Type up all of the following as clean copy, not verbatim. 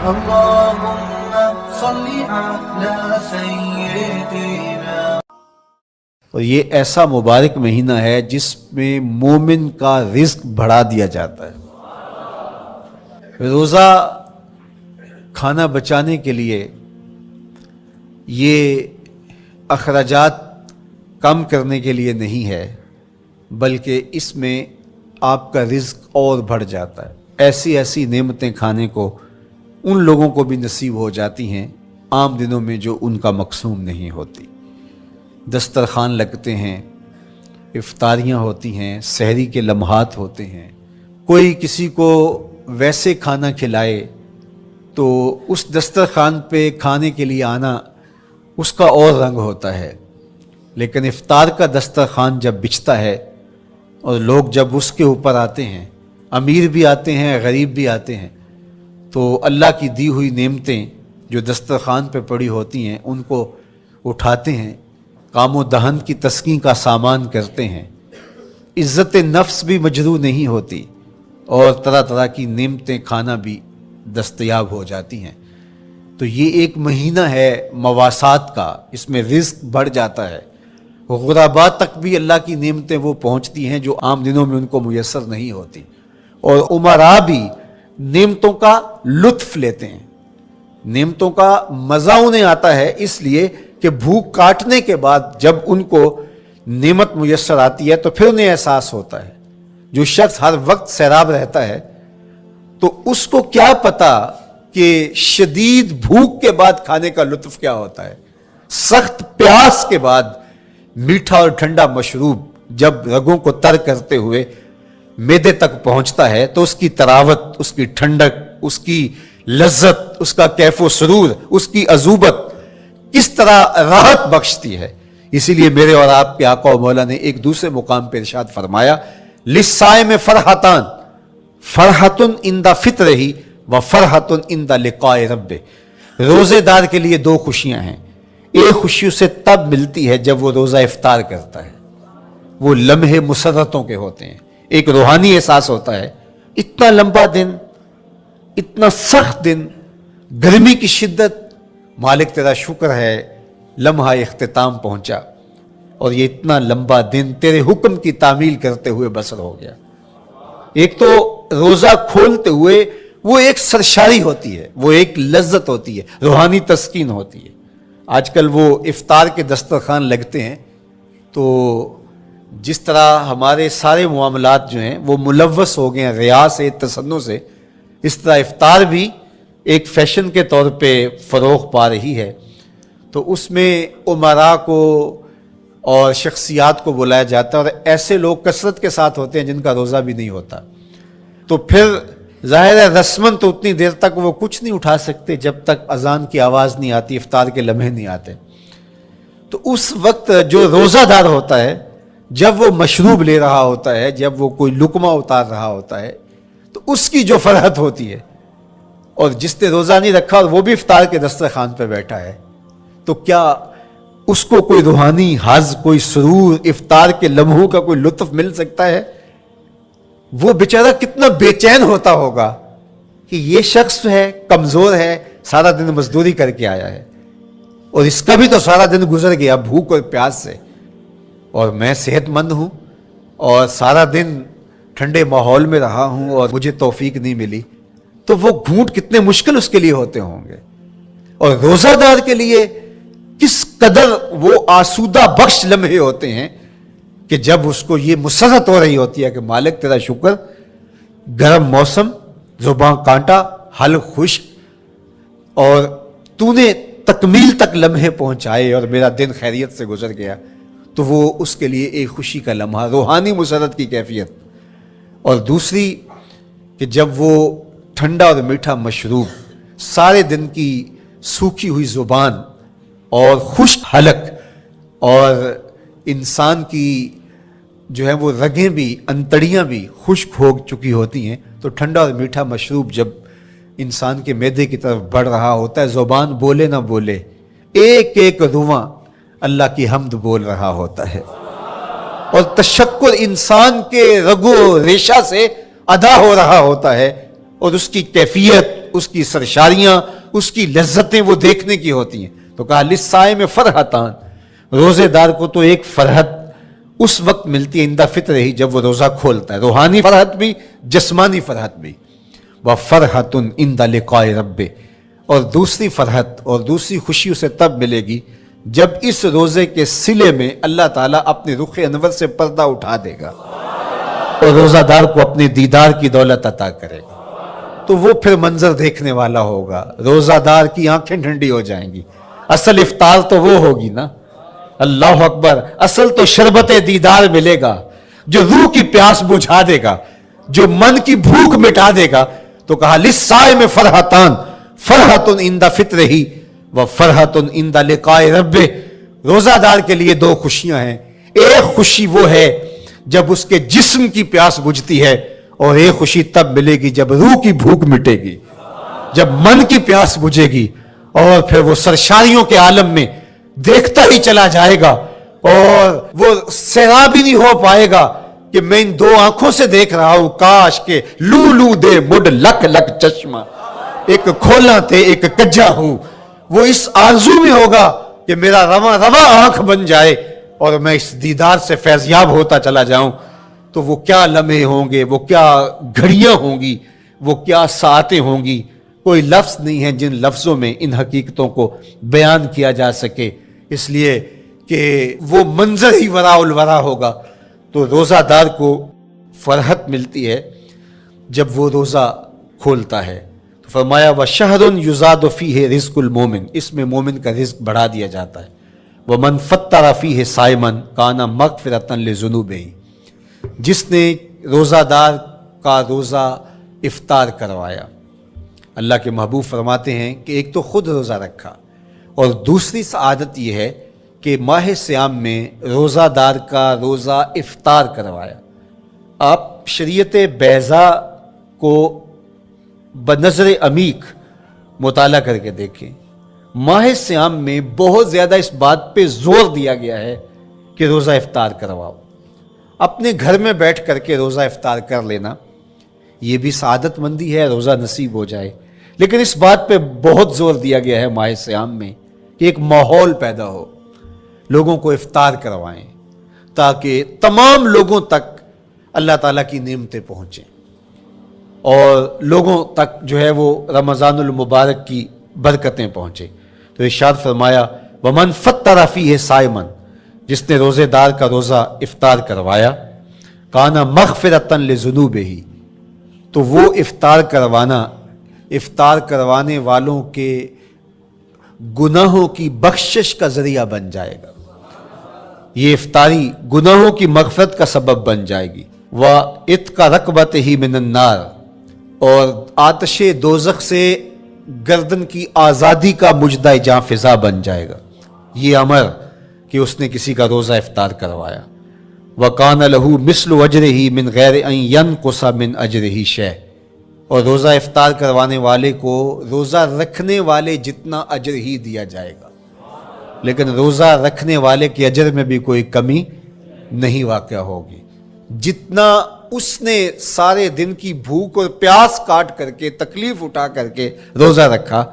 اللهم صل على سيدنا. اور یہ ایسا مبارک مہینہ ہے جس میں مومن کا رزق بڑھا دیا جاتا ہے. روزہ کھانا بچانے کے لیے، یہ اخراجات کم کرنے کے لیے نہیں ہے، بلکہ اس میں آپ کا رزق اور بڑھ جاتا ہے. ایسی ایسی نعمتیں کھانے کو ان لوگوں کو بھی نصیب ہو جاتی ہیں عام دنوں میں جو ان کا مقسوم نہیں ہوتی. دسترخوان لگتے ہیں، افطاریاں ہوتی ہیں، سحری کے لمحات ہوتے ہیں. کوئی کسی کو ویسے کھانا کھلائے تو اس دسترخوان پہ کھانے کے لیے آنا اس کا اور رنگ ہوتا ہے. لیکن افطار کا دسترخوان جب بچھتا ہے اور لوگ جب اس کے اوپر آتے ہیں، امیر بھی آتے ہیں، غریب بھی آتے ہیں، تو اللہ کی دی ہوئی نعمتیں جو دسترخوان پہ پڑی ہوتی ہیں ان کو اٹھاتے ہیں، کام و دہن کی تسکین کا سامان کرتے ہیں. عزت نفس بھی مجروح نہیں ہوتی اور طرح طرح کی نعمتیں کھانا بھی دستیاب ہو جاتی ہیں. تو یہ ایک مہینہ ہے مواسات کا، اس میں رزق بڑھ جاتا ہے. غرباء تک بھی اللہ کی نعمتیں وہ پہنچتی ہیں جو عام دنوں میں ان کو میسر نہیں ہوتی. اور امراء بھی نعمتوں کا لطف لیتے ہیں، نعمتوں کا مزہ انہیں آتا ہے، اس لیے کہ بھوک کاٹنے کے بعد جب ان کو نعمت میسر آتی ہے تو پھر انہیں احساس ہوتا ہے. جو شخص ہر وقت سیراب رہتا ہے تو اس کو کیا پتا کہ شدید بھوک کے بعد کھانے کا لطف کیا ہوتا ہے. سخت پیاس کے بعد میٹھا اور ٹھنڈا مشروب جب رگوں کو تر کرتے ہوئے معدے تک پہنچتا ہے تو اس کی تراوت، اس کی ٹھنڈک، اس کی لذت، اس کا کیف و سرور، اس کی عذوبت کس طرح راحت بخشتی ہے. اسی لیے میرے اور آپ کے آقا و مولا نے ایک دوسرے مقام پہ ارشاد فرمایا، للصائم فرحتان، فرحۃ عند فطرہ و فرحۃ عند لقاء ربہ. روزے دار کے لیے دو خوشیاں ہیں. ایک خوشی اسے تب ملتی ہے جب وہ روزہ افطار کرتا ہے، وہ لمحے مسرتوں کے ہوتے ہیں، ایک روحانی احساس ہوتا ہے. اتنا لمبا دن، اتنا سخت دن، گرمی کی شدت، مالک تیرا شکر ہے لمحہ اختتام پہنچا اور یہ اتنا لمبا دن تیرے حکم کی تعمیل کرتے ہوئے بسر ہو گیا. ایک تو روزہ کھولتے ہوئے وہ ایک سرشاری ہوتی ہے، وہ ایک لذت ہوتی ہے، روحانی تسکین ہوتی ہے. آج کل وہ افطار کے دسترخوان لگتے ہیں تو جس طرح ہمارے سارے معاملات جو ہیں وہ ملوث ہو گئے ہیں ریا سے، تصنع سے، اس طرح افطار بھی ایک فیشن کے طور پہ فروغ پا رہی ہے. تو اس میں امراء کو اور شخصیات کو بلایا جاتا ہے اور ایسے لوگ کثرت کے ساتھ ہوتے ہیں جن کا روزہ بھی نہیں ہوتا. تو پھر ظاہر ہے رسماً تو اتنی دیر تک وہ کچھ نہیں اٹھا سکتے جب تک اذان کی آواز نہیں آتی، افطار کے لمحے نہیں آتے. تو اس وقت جو روزہ دار ہوتا ہے جب وہ مشروب لے رہا ہوتا ہے، جب وہ کوئی لقمہ اتار رہا ہوتا ہے، تو اس کی جو فرحت ہوتی ہے، اور جس نے روزہ نہیں رکھا اور وہ بھی افطار کے دسترخوان پہ بیٹھا ہے، تو کیا اس کو کوئی روحانی حظ، کوئی سرور، افطار کے لمحوں کا کوئی لطف مل سکتا ہے؟ وہ بیچارہ کتنا بے چین ہوتا ہوگا کہ یہ شخص ہے کمزور ہے، سارا دن مزدوری کر کے آیا ہے اور اس کا بھی تو سارا دن گزر گیا بھوک اور پیاس سے، اور میں صحت مند ہوں اور سارا دن ٹھنڈے ماحول میں رہا ہوں اور مجھے توفیق نہیں ملی. تو وہ گھونٹ کتنے مشکل اس کے لیے ہوتے ہوں گے. اور روزہ دار کے لیے کس قدر وہ آسودہ بخش لمحے ہوتے ہیں کہ جب اس کو یہ مسرت ہو رہی ہوتی ہے کہ مالک تیرا شکر، گرم موسم، زبان کانٹا، حلق خشک، اور تو نے تکمیل تک لمحے پہنچائے اور میرا دن خیریت سے گزر گیا. تو وہ اس کے لیے ایک خوشی کا لمحہ، روحانی مسرت کی کیفیت. اور دوسری کہ جب وہ ٹھنڈا اور میٹھا مشروب، سارے دن کی سوکھی ہوئی زبان اور خشک حلق، اور انسان کی جو ہے وہ رگیں بھی، انتڑیاں بھی خشک ہو چکی ہوتی ہیں، تو ٹھنڈا اور میٹھا مشروب جب انسان کے معدے کی طرف بڑھ رہا ہوتا ہے، زبان بولے نہ بولے، ایک ایک رواں اللہ کی حمد بول رہا ہوتا ہے، اور تشکر انسان کے رگو ریشہ سے ادا ہو رہا ہوتا ہے، اور اس کی کیفیت، اس کی سرشاریاں، اس کی لذتیں وہ دیکھنے کی ہوتی ہیں. تو کہا للصائم فرحتان، روزے دار کو تو ایک فرحت اس وقت ملتی ہے عند فطر ہی، جب وہ روزہ کھولتا ہے، روحانی فرحت بھی، جسمانی فرحت بھی. وفرحۃ عند لقاء رب، اور دوسری فرحت اور دوسری خوشی اسے تب ملے گی جب اس روزے کے صلے میں اللہ تعالیٰ اپنے رخ انور سے پردہ اٹھا دے گا اور روزہ دار کو اپنے دیدار کی دولت عطا کرے گا. تو وہ پھر منظر دیکھنے والا ہوگا، روزہ دار کی آنکھیں ٹھنڈی ہو جائیں گی. اصل افطار تو وہ ہوگی نا، اللہ اکبر، اصل تو شربت دیدار ملے گا جو روح کی پیاس بجھا دے گا، جو من کی بھوک مٹا دے گا. تو کہا للصائم فرحتان، فرحۃ عند فطرہ وفرحۃ عند لقاء رب. روزہ دار کے لیے دو خوشیاں ہیں. ایک خوشی وہ ہے جب اس کے جسم کی پیاس بجھتی ہے، اور ایک خوشی تب ملے گی جب روح کی بھوک مٹے گی، جب من کی پیاس بجھے گی، اور پھر وہ سرشاریوں کے عالم میں دیکھتا ہی چلا جائے گا، اور وہ سیراب ہی نہیں ہو پائے گا کہ میں ان دو آنکھوں سے دیکھ رہا ہوں، کاش کے لو لو دے مڈ لک لک چشمہ، ایک کھولا تے ایک کجا ہوں. وہ اس آرزو میں ہوگا کہ میرا رواں رواں آنکھ بن جائے اور میں اس دیدار سے فیضیاب ہوتا چلا جاؤں. تو وہ کیا لمحے ہوں گے، وہ کیا گھڑیاں ہوں گی، وہ کیا ساعتیں ہوں گی. کوئی لفظ نہیں ہے جن لفظوں میں ان حقیقتوں کو بیان کیا جا سکے، اس لیے کہ وہ منظر ہی وراء الورا ہوگا. تو روزہ دار کو فرحت ملتی ہے جب وہ روزہ کھولتا ہے. تو فرمایا وَشَهْرٌ يُزَادُ فِيهِ رِزْقُ الْمُؤْمِنِ، اس میں مومن کا رزق بڑھا دیا جاتا ہے. وَمَنْ فَطَّرَ فِيهِ صَائِمًا كَانَ مَغْفِرَةً لِذُنُوبِهِ، جس نے روزہ دار کا روزہ افطار کروایا. اللہ کے محبوب فرماتے ہیں کہ ایک تو خود روزہ رکھا، اور دوسری سعادت یہ ہے کہ ماہ صیام میں روزہ دار کا روزہ افطار کروایا. آپ شریعت بیضاء کو بنظر عمیق مطالعہ کر کے دیکھیں. ماہ صیام میں بہت زیادہ اس بات پہ زور دیا گیا ہے کہ روزہ افطار کرواؤ. اپنے گھر میں بیٹھ کر کے روزہ افطار کر لینا یہ بھی سعادت مندی ہے، روزہ نصیب ہو جائے. لیکن اس بات پہ بہت زور دیا گیا ہے ماہ صیام میں کہ ایک ماحول پیدا ہو، لوگوں کو افطار کروائیں تاکہ تمام لوگوں تک اللہ تعالیٰ کی نعمتیں پہنچیں اور لوگوں تک جو ہے وہ رمضان المبارک کی برکتیں پہنچیں. تو ارشاد فرمایا وَمَنْ فَطَّرَ فِيهِ صَائِمًا، جس نے روزے دار کا روزہ افطار کروایا، کانا مغفرۃ لذنوبہ، تو وہ افطار کروانے والوں کے گناہوں کی بخشش کا ذریعہ بن جائے گا. یہ افطاری گناہوں کی مغفرت کا سبب بن جائے گی. وَعِتْقَ رَقْبَتِهِ مِنَ النَّارِ، اور آتش دوزخ سے گردن کی آزادی کا مجدہ جاں فضا بن جائے گا یہ امر کہ اس نے کسی کا روزہ افطار کروایا. وَقَانَ لَهُ مِثْلُ أَجْرِهِ مِنْ غَيْرِ أَنْ يَنْقُصَ مِنْ أَجْرِهِ شَيْءٌ، اور روزہ افطار کروانے والے کو روزہ رکھنے والے جتنا اجر ہی دیا جائے گا، لیکن روزہ رکھنے والے کے اجر میں بھی کوئی کمی نہیں واقع ہوگی. جتنا اس نے سارے دن کی بھوک اور پیاس کاٹ کر کے تکلیف اٹھا کر کے روزہ رکھا،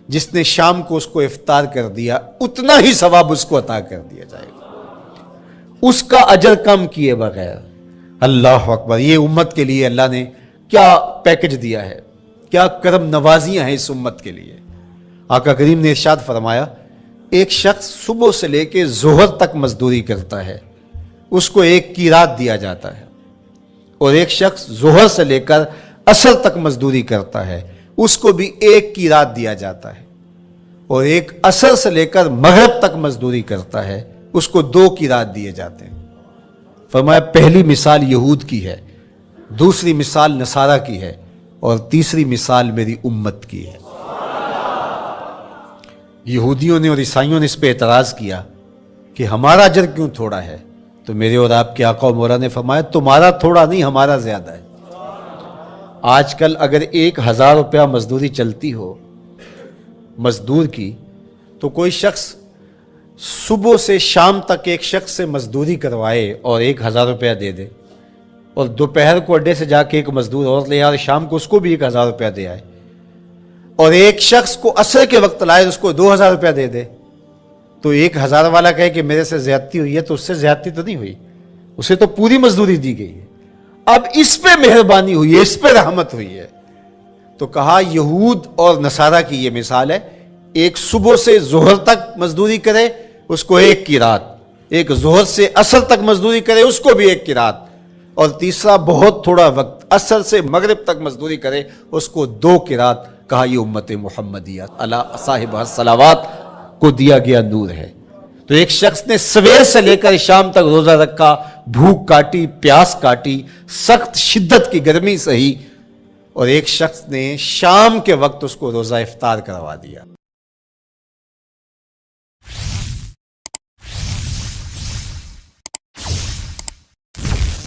جس نے شام کو اس کو افطار کر دیا اتنا ہی ثواب اس کو عطا کر دیا جائے گا، اس کا اجر کم کیے بغیر. اللہ اکبر، یہ امت کے لیے اللہ نے کیا پیکج دیا ہے، کیا کرم نوازیاں ہیں اس امت کے لیے. آقا کریم نے ارشاد فرمایا ایک شخص صبح سے لے کے ظہر تک مزدوری کرتا ہے، اس کو ایک قیراط دیا جاتا ہے، اور ایک شخص ظہر سے لے کر عصر تک مزدوری کرتا ہے، اس کو بھی ایک قیراط دیا جاتا ہے، اور ایک عصر سے لے کر مغرب تک مزدوری کرتا ہے، اس کو 2 قیراط دیے جاتے ہیں. فرمایا پہلی مثال یہود کی ہے، دوسری مثال نصارہ کی ہے، اور تیسری مثال میری امت کی ہے. یہودیوں نے اور عیسائیوں نے اس پہ اعتراض کیا کہ ہمارا اجر کیوں تھوڑا ہے، تو میرے اور آپ کے آقا و مولا نے فرمایا تمہارا تھوڑا نہیں، ہمارا زیادہ ہے. آج کل اگر 1000 روپیہ مزدوری چلتی ہو مزدور کی، تو کوئی شخص صبح سے شام تک ایک شخص سے مزدوری کروائے اور 1000 روپیہ دے دے، اور دوپہر کو اڈے سے جا کے ایک مزدور اور لے آئے اور شام کو اس کو بھی 1000 روپیہ دے آئے، اور ایک شخص کو عصر کے وقت لائے اس کو 2000 روپیہ دے دے، تو 1000 والا کہے کہ میرے سے زیادتی ہوئی ہے، تو اس سے زیادتی تو نہیں ہوئی، اسے تو پوری مزدوری دی گئی ہے، اب اس پہ مہربانی ہوئی ہے، اس پہ رحمت ہوئی ہے۔ تو کہا یہود اور نصارہ کی یہ مثال ہے، ایک صبح سے ظہر تک مزدوری کرے اس کو 1 قیراط، ایک ظہر سے عصر تک مزدوری کرے اس کو بھی 1 قیراط، اور تیسرا بہت تھوڑا وقت عصر سے مغرب تک مزدوری کرے اس کو 2 قیراط۔ کہا یہ امت محمدیہ اللہ صاحب الصلوات کو دیا گیا نور ہے۔ تو ایک شخص نے سویر سے لے کر شام تک روزہ رکھا، بھوک کاٹی، پیاس کاٹی، سخت شدت کی گرمی سہی، اور ایک شخص نے شام کے وقت اس کو روزہ افطار کروا دیا۔